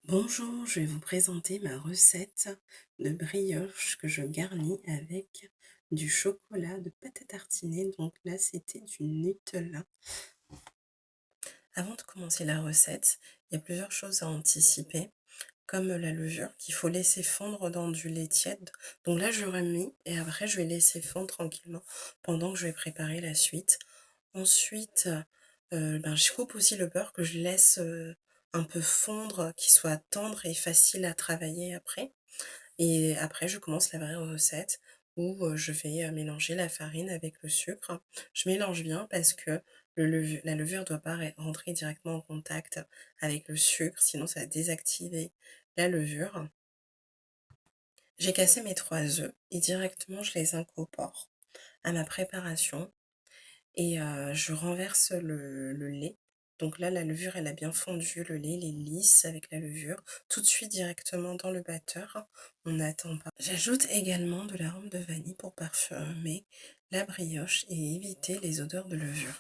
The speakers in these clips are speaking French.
Bonjour, je vais vous présenter ma recette de brioche que je garnis avec du chocolat de pâte à tartiner. Donc là, c'était du Nutella. Avant de commencer la recette, il y a plusieurs choses à anticiper, comme la levure qu'il faut laisser fondre dans du lait tiède. Donc là, je remis et après, je vais laisser fondre tranquillement pendant que je vais préparer la suite. Ensuite, je coupe aussi le beurre que je laisse un peu fondre, qu'il soit tendre et facile à travailler après. Et après, je commence la vraie recette où, je vais, mélanger la farine avec le sucre. Je mélange bien parce que la levure doit pas rentrer directement en contact avec le sucre, sinon ça va désactiver la levure. J'ai cassé mes 3 œufs et directement je les incorpore à ma préparation et je renverse le lait. Donc là, la levure, elle a bien fondu, le lait, il est lisse avec la levure. Tout de suite, directement dans le batteur, on n'attend pas. J'ajoute également de l'arôme de vanille pour parfumer la brioche et éviter les odeurs de levure.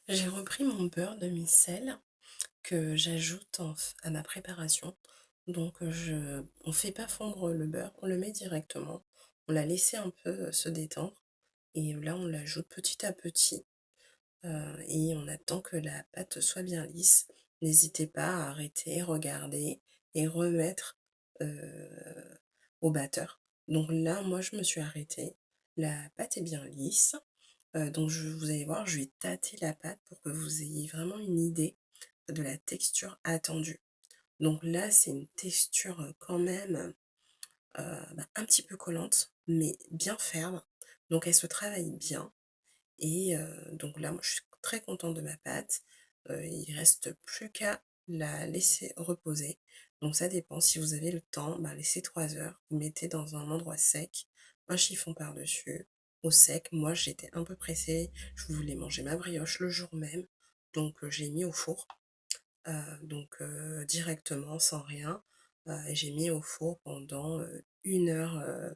J'ai repris mon beurre demi-sel que j'ajoute à ma préparation. Donc on fait pas fondre le beurre, on le met directement. On l'a laissé un peu se détendre et là on l'ajoute petit à petit et on attend que la pâte soit bien lisse. N'hésitez pas à arrêter, regarder et remettre au batteur. Donc là, moi, je me suis arrêtée. La pâte est bien lisse. Donc vous allez voir, je vais tâter la pâte pour que vous ayez vraiment une idée de la texture attendue. Donc là, c'est une texture quand même un petit peu collante, mais bien ferme. Donc elle se travaille bien. Et donc là, moi, je suis très contente de ma pâte. Il reste plus qu'à la laisser reposer. Donc ça dépend, si vous avez le temps, laissez 3 heures. Vous mettez dans un endroit sec, un chiffon par-dessus, au sec. Moi, j'étais un peu pressée, je voulais manger ma brioche le jour même, donc j'ai mis au four, directement, sans rien. Et j'ai mis au four pendant 1h20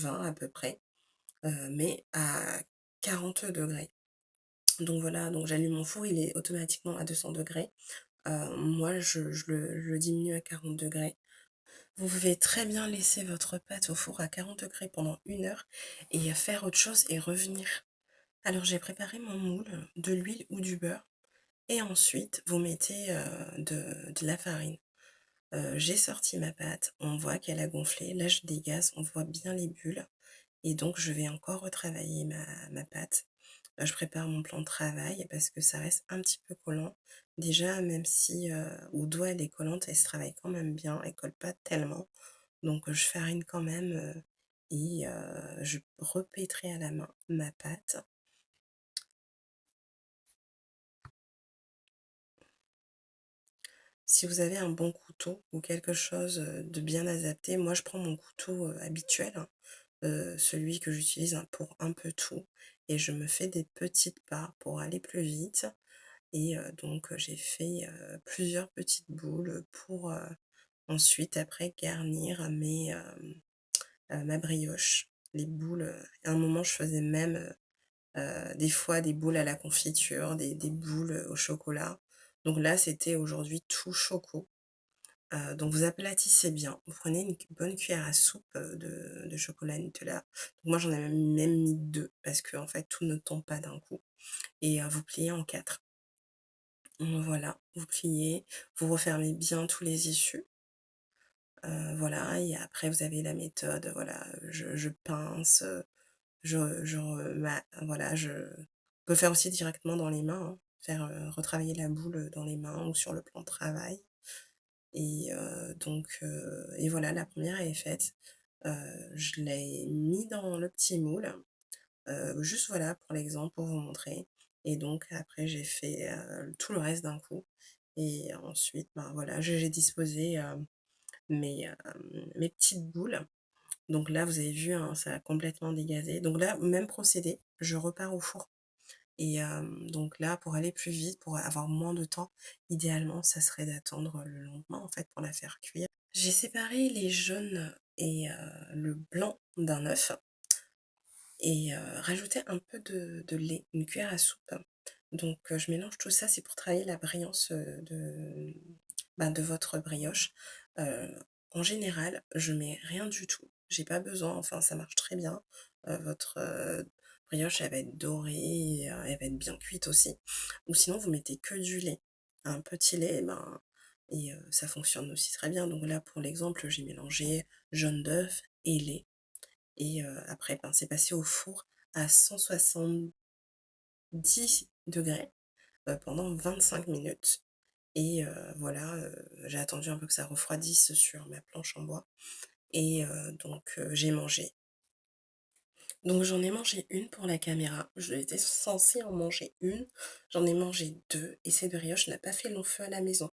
à peu près, mais à 40 degrés. Donc voilà, donc j'allume mon four, il est automatiquement à 200 degrés. Moi, je le diminue à 40 degrés. Vous pouvez très bien laisser votre pâte au four à 40 degrés pendant 1 heure et faire autre chose et revenir. Alors j'ai préparé mon moule, de l'huile ou du beurre et ensuite vous mettez de la farine. J'ai sorti ma pâte, on voit qu'elle a gonflé. Là, je dégaze, on voit bien les bulles et donc je vais encore retravailler ma pâte. Je prépare mon plan de travail parce que ça reste un petit peu collant. Déjà, même si, au doigt elle est collante, elle se travaille quand même bien, elle colle pas tellement. Donc, je farine quand même, et je repétris à la main ma pâte. Si vous avez un bon couteau ou quelque chose, de bien adapté, moi je prends mon couteau, habituel, hein, celui que j'utilise, hein, pour un peu tout et je me fais des petites parts pour aller plus vite. Et j'ai fait, plusieurs petites boules pour, ensuite après garnir ma brioche. Les boules, à un moment je faisais même, des fois des boules à la confiture, des boules, au chocolat. Donc là, c'était aujourd'hui tout choco. Donc vous aplatissez bien, vous prenez une bonne cuillère à soupe, de chocolat Nutella. Donc moi j'en ai même mis 2 parce que en fait tout ne tombe pas d'un coup et vous pliez en 4. Voilà, vous pliez, vous refermez bien tous les issus, voilà et après vous avez la méthode, voilà, je pince, je voilà, je on peut faire aussi directement dans les mains, hein, faire, retravailler la boule, dans les mains ou sur le plan de travail et et voilà, la première est faite. Je l'ai mis dans le petit moule, juste voilà pour l'exemple, pour vous montrer et donc après j'ai fait, tout le reste d'un coup et ensuite, voilà, j'ai disposé, mes petites boules. Donc là, vous avez vu, hein, ça a complètement dégazé. Donc là, même procédé, je repars au four et donc là, pour aller plus vite, pour avoir moins de temps, idéalement, ça serait d'attendre le lendemain, en fait, pour la faire cuire. J'ai séparé les jaunes et le blanc d'un œuf et rajouté un peu de lait, une cuillère à soupe. Donc je mélange tout ça, c'est pour travailler la brillance, de votre brioche. Heu, En général, je mets rien du tout. J'ai pas besoin, enfin ça marche très bien. Votre, brioche, elle va être dorée et elle va être bien cuite aussi. Ou sinon vous mettez que du lait. Un petit lait, ça fonctionne aussi très bien. Donc là, pour l'exemple, j'ai mélangé jaune d'œuf et lait et après, c'est passé au four à 170°, pendant 25 minutes et voilà, j'ai attendu un peu que ça refroidisse sur ma planche en bois et j'ai mangé. Donc j'en ai mangé une pour la caméra, je étais censée en manger une, j'en ai mangé 2 et cette brioche n'a pas fait long feu à la maison.